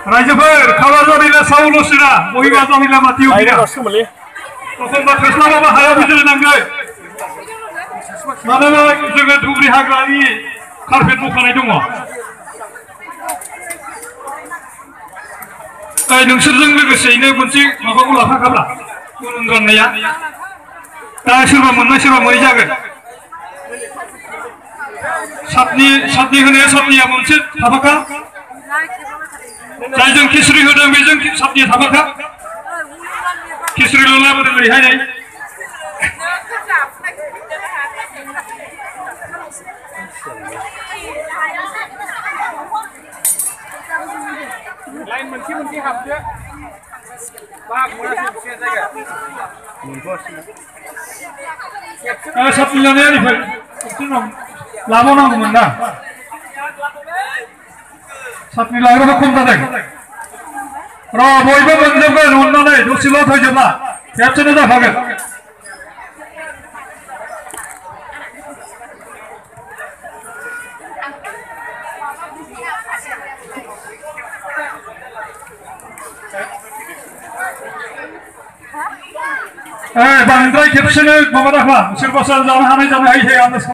रायजोफोर खावा जानिला सावल'सिना बहिबा जानिला माथियाव फैना अखनबा थोस्लाबाबा हायाव बिजिरनांगोन मानोना जोङो धुबुरी हाग्रानि कारपेट बखानाय दङ नोंसोरजों लोगोसेयैनो मोनसे माबाखौ लाफाखाब्ला उन राननाया दा सोरबा मोननाय सोरबा मोनै जागोन सातनि होनाया सातनिया मोनसे थाफाखा जायजों खिस्रि होदों बेजों सातनिया थाफाखा खिस्रिल' लाबोदों ओरैहाय नै लाइन मोनसे हाबदो सातनि लानाया ओरैफोर लाबावनांगौमोन ना सातनि लाग्राबा खम जादों र' बयबो मोनजोबगोन अननानै दसेल' थैजोबला खेबसेनो जाखागोन बांद्राय खेबसेनो माबा दाखा सोरबा सोरबा जानो हानाय जानो हायै आन्दाज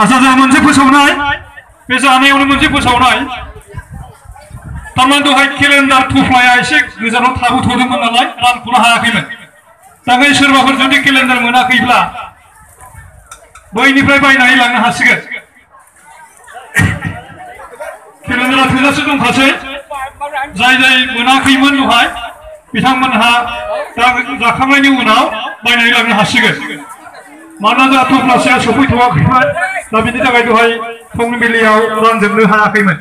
आसा जों मोनसे फोसावनाय बे जानायावनो मोनसे फोसावनाय थारमाने दहाय केलेन्डार थफ्लाया एसे गोजानाव थाबोथ'दोंमोन नालाय रानख'नो हायाखैमोन दा बे सोरबाफोर जुदि केलेन्डार मोनाखैब्ला बैनिफ्राय बायनानै लांनो हासिगोन केलेन्डारा थोजासे दंखासै जाय मोनाखैमोन दहाय बिथांमोनहा दा जाखांनायनि उनाव बायनानै लांनो हासिगोन मानोना जोंहा थफ्लासेया सफैथ'वाखैमोन दा बिनि थाखाय दहाय फुंबिलियाव रानजोबनो हायाखैमोन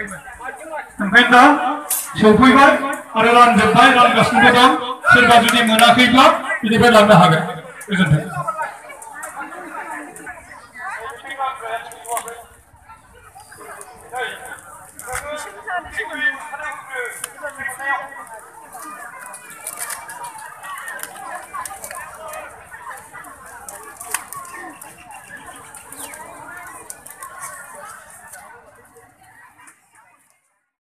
ओंखायनो दा सफैबाय आरो रानजोबबाय रानगासिनो दं सोरबा जुदि मोनाखैब्ला बिनिफ्राय लांनो हागोन गोजोन्थों